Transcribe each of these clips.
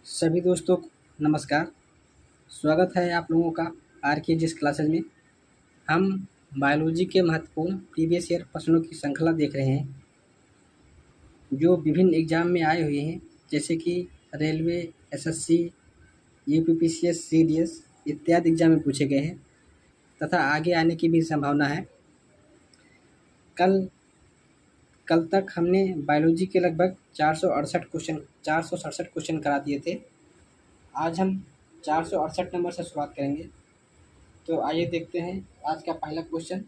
सभी दोस्तों को नमस्कार। स्वागत है आप लोगों का आर के जिस क्लासेज में। हम बायोलॉजी के महत्वपूर्ण प्रीवियस ईयर प्रश्नों की श्रृंखला देख रहे हैं जो विभिन्न एग्जाम में आए हुए हैं, जैसे कि रेलवे, एसएससी, यूपीपीसीएस, सीडीएस इत्यादि एग्जाम में पूछे गए हैं तथा आगे आने की भी संभावना है। कल तक हमने बायोलॉजी के लगभग 467 क्वेश्चन करा दिए थे। आज हम 468 नंबर से शुरुआत करेंगे। तो आइए देखते हैं आज का पहला क्वेश्चन,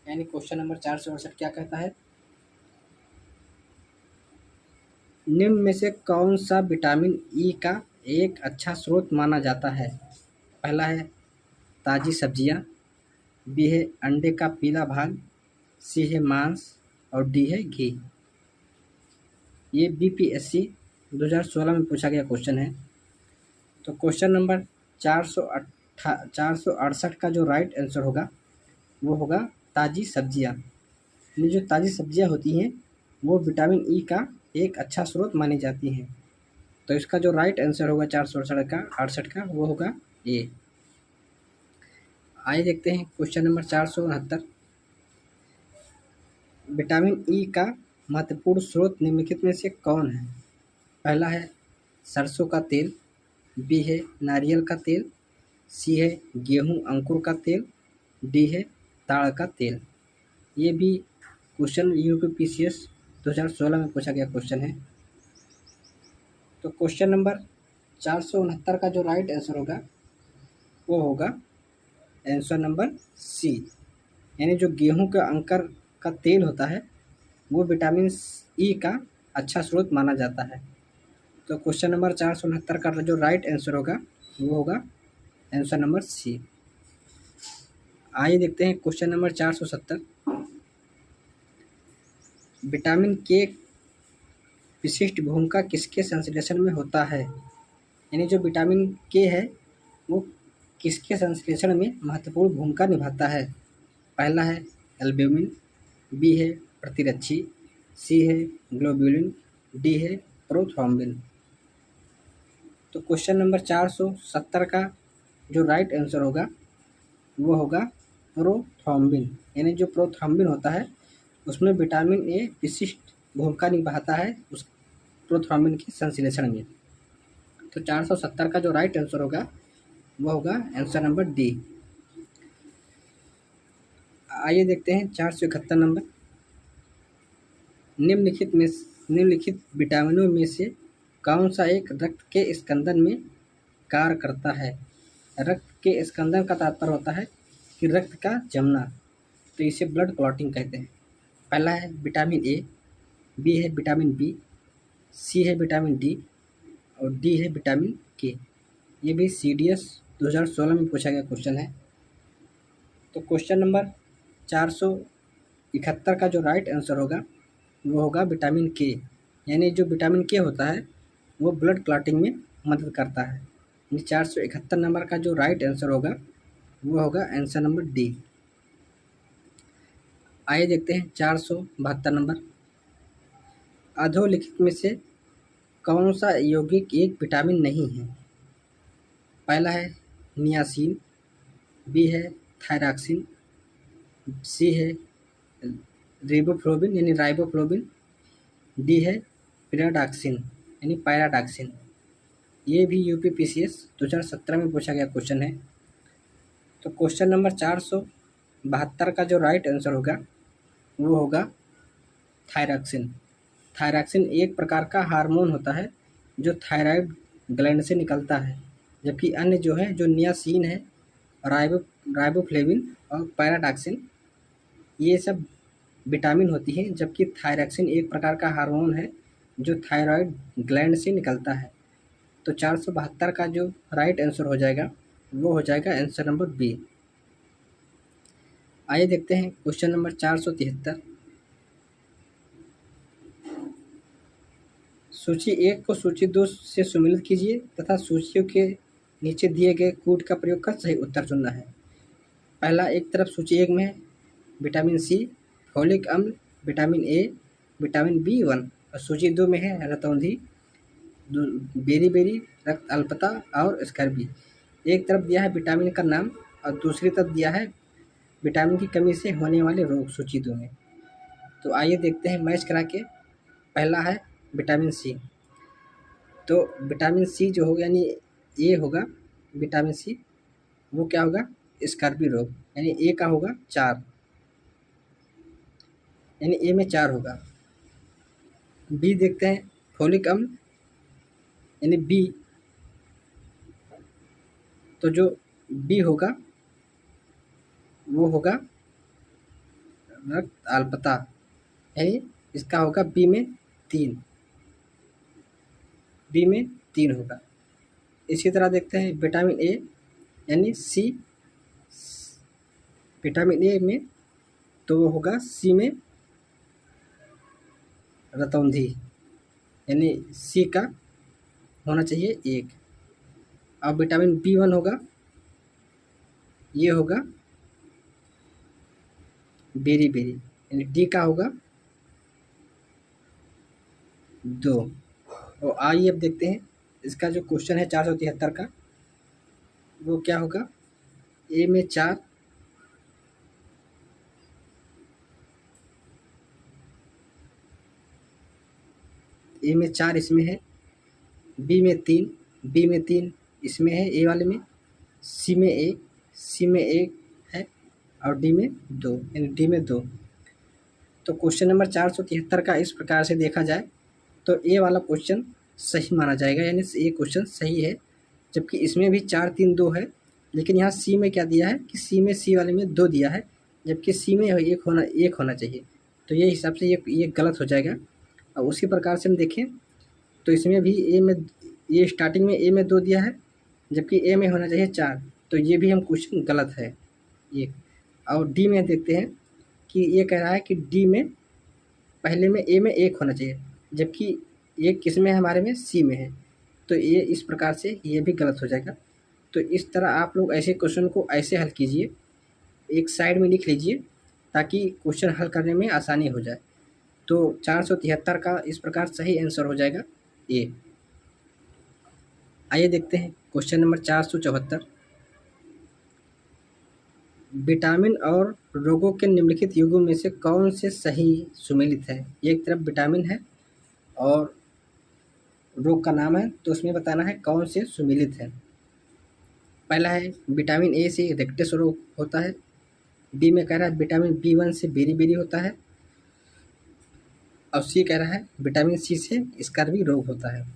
यानी क्वेश्चन नंबर 468 क्या कहता है। निम्न में से कौन सा विटामिन ई का एक अच्छा स्रोत माना जाता है? पहला है ताज़ी सब्जियां, बी है अंडे का पीला भाग, सी है मांस और डी है घी। ये बीपीएससी 2016 में पूछा गया क्वेश्चन है। तो क्वेश्चन नंबर 468 का जो राइट आंसर होगा वो होगा ताज़ी सब्जियां। ये जो ताज़ी सब्जियां होती हैं वो विटामिन ई का एक अच्छा स्रोत मानी जाती हैं। तो इसका जो राइट आंसर होगा 468 का वो होगा ए। आइए देखते हैं क्वेश्चन नंबर 469। विटामिन ई का महत्वपूर्ण स्रोत निम्नलिखित में से कौन है? पहला है सरसों का तेल, बी है नारियल का तेल, सी है गेहूं अंकुर का तेल, डी है ताड़ का तेल। ये भी क्वेश्चन यूपीपीसीएस 2016 में पूछा गया क्वेश्चन है। तो क्वेश्चन नंबर 469 का जो राइट आंसर होगा वो होगा आंसर नंबर सी, यानी जो गेहूं का अंकुर का तेल होता है वो विटामिन ई का अच्छा स्रोत माना जाता है। तो क्वेश्चन नंबर 469 का जो राइट आंसर होगा वो होगा आंसर नंबर सी। आइए देखते हैं क्वेश्चन नंबर 470। विटामिन के विशिष्ट भूमिका किसके संश्लेषण में होता है? यानी जो विटामिन के है वो किसके संश्लेषण में महत्वपूर्ण भूमिका निभाता है? पहला है एल्ब्यूमिन, बी है प्रतिरक्षी, सी है ग्लोब्यूलिन, डी है प्रोथ्रोम्बिन। तो क्वेश्चन नंबर 470 का जो राइट आंसर होगा वो होगा प्रोथ्रोम्बिन, यानी जो प्रोथ्रोम्बिन होता है उसमें विटामिन ए विशिष्ट भूमिका निभाता है उस प्रोथ्रोम्बिन के संश्लेषण में। तो 470 का जो राइट आंसर होगा वो होगा आंसर नंबर डी। आइए देखते हैं 471 नंबर। निम्नलिखित विटामिनों में से कौन सा एक रक्त के स्कंदन में कार्य करता है? रक्त के स्कंदन का तात्पर्य होता है कि रक्त का जमना, तो इसे ब्लड क्लॉटिंग कहते हैं। पहला है विटामिन ए, बी है विटामिन बी, सी है विटामिन डी और डी है विटामिन के। ये भी सीडीएस 2016 में पूछा गया क्वेश्चन है। तो क्वेश्चन नंबर 471 का जो राइट आंसर होगा वो होगा विटामिन के, यानी जो विटामिन के होता है वो ब्लड क्लॉटिंग में मदद करता है। 471 नंबर का जो राइट आंसर होगा वो होगा आंसर नंबर डी। आइए देखते हैं 472 नंबर। अधोलिखित में से कौन सा यौगिक एक विटामिन नहीं है? पहला है नियासिन, बी है थायरॉक्सिन, सी है रिबोफ्लोविन यानी राइबोफ्लोविन, डी है पिराडॉक्सिन यानी पैराडॉक्सिन। ये भी यूपीपीसीएस 2017 में पूछा गया क्वेश्चन है। तो क्वेश्चन नंबर 472 का जो राइट आंसर होगा वो होगा थायरॉक्सिन। थायरॉक्सिन एक प्रकार का हार्मोन होता है जो थायराइड ग्लैंड से निकलता है, जबकि अन्य जो है जो नियासिन है, राइबोफ्लेविन और पैराडॉक्सिन ये सब विटामिन होती है, जबकि थायरॉक्सिन एक प्रकार का हार्मोन है जो थायराइड ग्लैंड से निकलता है। तो 472 का जो राइट आंसर हो जाएगा वो हो जाएगा आंसर नंबर बी। आइए देखते हैं क्वेश्चन नंबर 473। सूची 1 को सूची 2 से सम्मिलित कीजिए तथा सूचियों के नीचे दिए गए कोड का प्रयोग कर सही उत्तर चुनना है। पहला एक तरफ सूची 1 में है विटामिन सी, फोलिक अम्ल, विटामिन ए, विटामिन B1 और सूची 2 में है रतौंधी, बेरी बेरी, रक्त अल्पता और स्कर्वी। एक तरफ दिया है विटामिन का नाम और दूसरी तरफ दिया है विटामिन की कमी से होने वाले रोग सूची दो में। तो आइए देखते हैं मैच करा के। पहला है विटामिन सी। तो विटामिन सी जो होगा यानी ए होगा विटामिन सी, वो क्या होगा स्कर्वी रोग, यानी ए का होगा 4, यानी ए में 4 होगा। बी देखते हैं फोलिक अम्ल यानी बी, तो जो बी होगा वो होगा रक्त अल्पता, यानी इसका होगा बी में 3, बी में 3 होगा। इसी तरह देखते हैं विटामिन ए यानी सी, विटामिन ए में तो वो होगा सी में रतौंधी, यानी सी का होना चाहिए 1। अब विटामिन बी1 होगा, ये होगा बेरी बेरी, यानी डी का होगा 2। और आइए अब देखते हैं इसका जो क्वेश्चन है 473 का, वो क्या होगा ए में 4, ए में 4 इसमें है, बी में 3, बी में 3 इसमें है ए वाले में, सी में 1, सी में 1 है और डी में 2, यानी डी में 2। तो क्वेश्चन नंबर 473 का इस प्रकार से देखा जाए तो ए वाला क्वेश्चन सही माना जाएगा, यानी ये क्वेश्चन सही है। जबकि इसमें भी 4 3 2 है, लेकिन यहाँ सी में क्या दिया है कि सी में सी वाले में 2 दिया है, जबकि सी में एक होना चाहिए। तो ये हिसाब से ये गलत हो जाएगा। और उसी प्रकार से हम देखें तो इसमें भी ए में, ये स्टार्टिंग में ए में 2 दिया है, जबकि ए में होना चाहिए 4, तो ये भी हम क्वेश्चन गलत है ये। और डी में देखते हैं कि ये कह रहा है कि डी में पहले में ए में 1 होना चाहिए, जबकि ये किस में है हमारे में सी में है, तो ये इस प्रकार से ये भी गलत हो जाएगा। तो इस तरह आप लोग ऐसे क्वेश्चन को ऐसे हल कीजिए, एक साइड में लिख लीजिए ताकि क्वेश्चन हल करने में आसानी हो जाए। तो 473 का इस प्रकार सही आंसर हो जाएगा ए। आइए देखते हैं क्वेश्चन नंबर 474। विटामिन और रोगों के निम्नलिखित युग्म में से कौन से सही सुमेलित है। एक तरफ विटामिन है और रोग का नाम है, तो उसमें बताना है कौन से सुमेलित है। पहला है विटामिन ए से रेक्टस रोग होता है, बी में कह रहा है विटामिन बी1 से बेरी बेरी होता है, और सी कह रहा है विटामिन सी से स्कर्वी रोग होता है।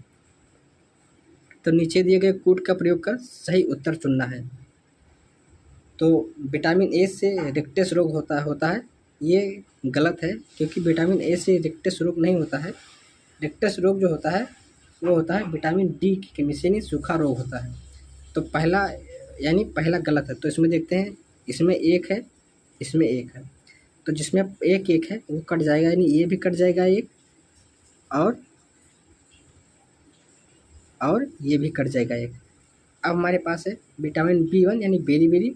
तो नीचे दिए गए कूट का प्रयोग कर सही उत्तर चुनना है। तो विटामिन ए से रेक्टस रोग होता है, ये गलत है, क्योंकि विटामिन ए से रेक्टस रोग नहीं होता है। रेक्टस रोग जो होता है वो होता है विटामिन डी की कमी से, यानी सूखा रोग होता है। तो पहला गलत है। तो इसमें देखते हैं, इसमें 1 है, इसमें 1 है, तो जिसमें एक है वो कट जाएगा, यानी ये भी कट जाएगा एक, और ये भी कट जाएगा एक। अब हमारे पास है विटामिन बी1 यानी बेरी बेरी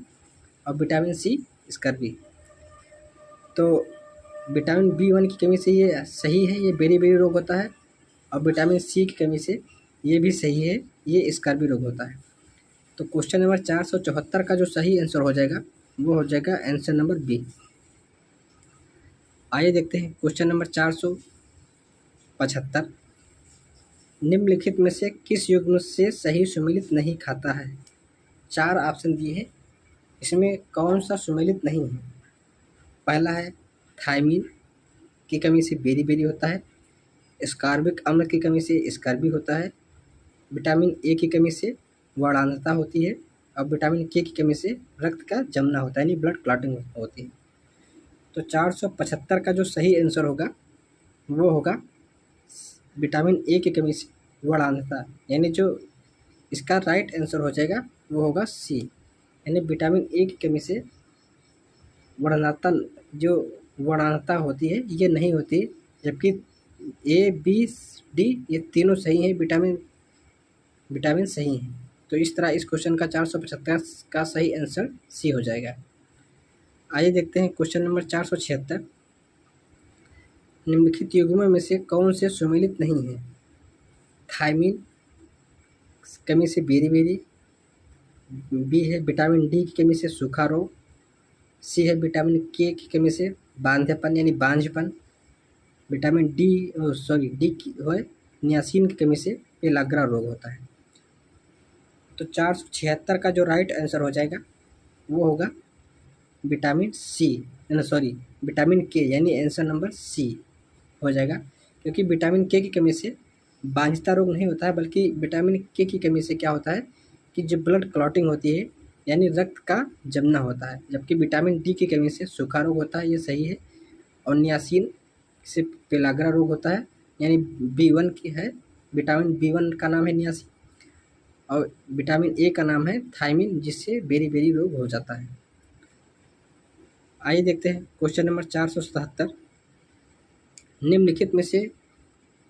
और विटामिन सी स्कर्वी। तो विटामिन बी1 की कमी से ये सही है, ये बेरी बेरी रोग होता है, और विटामिन सी की कमी से ये भी सही है, ये स्कर्वी रोग होता है। तो क्वेश्चन नंबर 474 का जो सही आंसर हो जाएगा वो हो जाएगा आंसर नंबर बी। आइए देखते हैं क्वेश्चन नंबर 475। निम्नलिखित में से किस युग्म से सही सुमेलित नहीं खाता है। 4 ऑप्शन दिए हैं, इसमें कौन सा सुमेलित नहीं है। पहला है थायमीन की कमी से बेरी बेरी होता है, स्कारबिक अम्ल की कमी से स्कर्वी होता है, विटामिन ए की कमी से वर्णांधता होती है, और विटामिन के की कमी से रक्त का जमना होता है, यानी ब्लड क्लॉटिंग होती है। तो 475 का जो सही आंसर होगा वो होगा विटामिन ए की कमी से वर्णांधता, यानी जो इसका राइट आंसर हो जाएगा वो होगा सी, यानी विटामिन ए की कमी से वर्णांधता, जो वर्णांधता होती है ये नहीं होती, जबकि ए बी डी ये तीनों सही हैं, विटामिन सही हैं। तो इस तरह इस क्वेश्चन का 475 का सही आंसर सी हो जाएगा। आइए देखते हैं क्वेश्चन नंबर 476। निम्नलिखित युग्मों में से कौन से सुमेलित नहीं है। थायमिन कमी से बेरी, बी है विटामिन डी की कमी से सूखा रोग, सी है विटामिन के की कमी से बांझपन यानी बांझपन, विटामिन डी की है नियासिन की कमी से पेलाग्रा रोग होता है। तो 476 का जो राइट आंसर हो जाएगा वो होगा विटामिन विटामिन के, यानी आंसर नंबर सी हो जाएगा। क्योंकि विटामिन के की कमी से बांझता रोग नहीं होता है, बल्कि विटामिन के की कमी से क्या होता है कि जो ब्लड क्लॉटिंग होती है यानी रक्त का जमना होता है, जबकि विटामिन डी की कमी से सूखा रोग होता है, ये सही है। और नियासिन से पेलाग्रा रोग होता है, यानी B1 की है, विटामिन B1 का नाम है नियासिन, और विटामिन ए का नाम है थायमिन, जिससे बेरी रोग हो जाता है। आइए देखते हैं क्वेश्चन नंबर 477। निम्नलिखित में से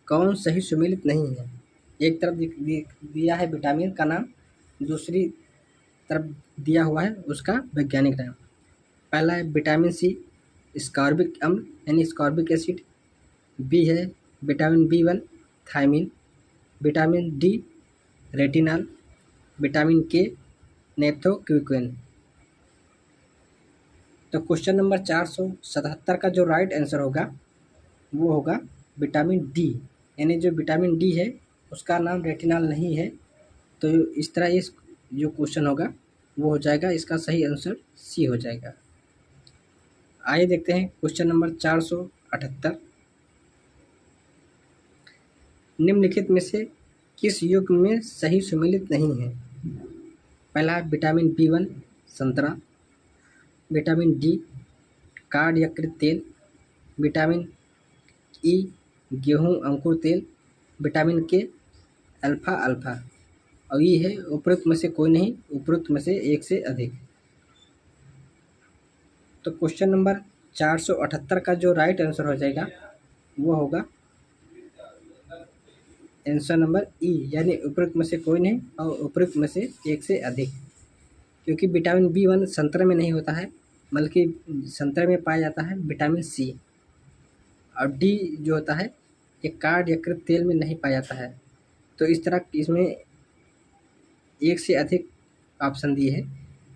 कौन सही सुमेलित नहीं है? एक तरफ दिया है विटामिन का नाम, दूसरी तरफ दिया हुआ है उसका वैज्ञानिक नाम। पहला है विटामिन सी स्कॉर्बिक अम्ल यानी स्कॉर्बिक एसिड, बी है vitamin B1 thiamine, vitamin D retinol, vitamin K naphthoquinone. तो क्वेश्चन नंबर 477 का जो राइट आंसर होगा वो होगा विटामिन डी, यानी जो विटामिन डी है उसका नाम रेटिनॉल नहीं है। तो इस तरह ये जो क्वेश्चन होगा वो हो जाएगा, इसका सही आंसर सी हो जाएगा। आइए देखते हैं क्वेश्चन नंबर 478। निम्नलिखित में से किस युग्म में सही सुमेलित नहीं है? पहला है विटामिन B1 संतरा, विटामिन डी कार्ड यकृत तेल, विटामिन ई गेहूं अंकुर तेल, विटामिन के अल्फा, और ये है उपरोक्त में से कोई नहीं, उपरोक्त में से एक से अधिक। तो क्वेश्चन नंबर 478 का जो राइट आंसर हो जाएगा वो होगा आंसर नंबर ई, यानी उपरोक्त में से कोई नहीं और उपरोक्त में से एक से अधिक। क्योंकि विटामिन B1 संतरे में नहीं होता है, बल्कि संतरे में पाया जाता है विटामिन सी, और डी जो होता है ये कार्ड यकृत तेल में नहीं पाया जाता है। तो इस तरह इसमें एक से अधिक ऑप्शन दिए हैं,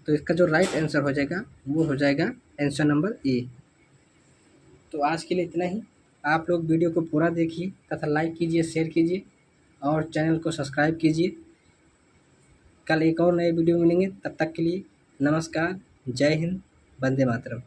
तो इसका जो राइट आंसर हो जाएगा वो हो जाएगा आंसर नंबर ए। तो आज के लिए इतना ही। आप लोग वीडियो को पूरा देखिए तथा लाइक कीजिए, शेयर कीजिए और चैनल को सब्सक्राइब कीजिए। कल एक और नए वीडियो मिलेंगे, तब तक के लिए नमस्कार, जय हिंद, वंदे मातरम।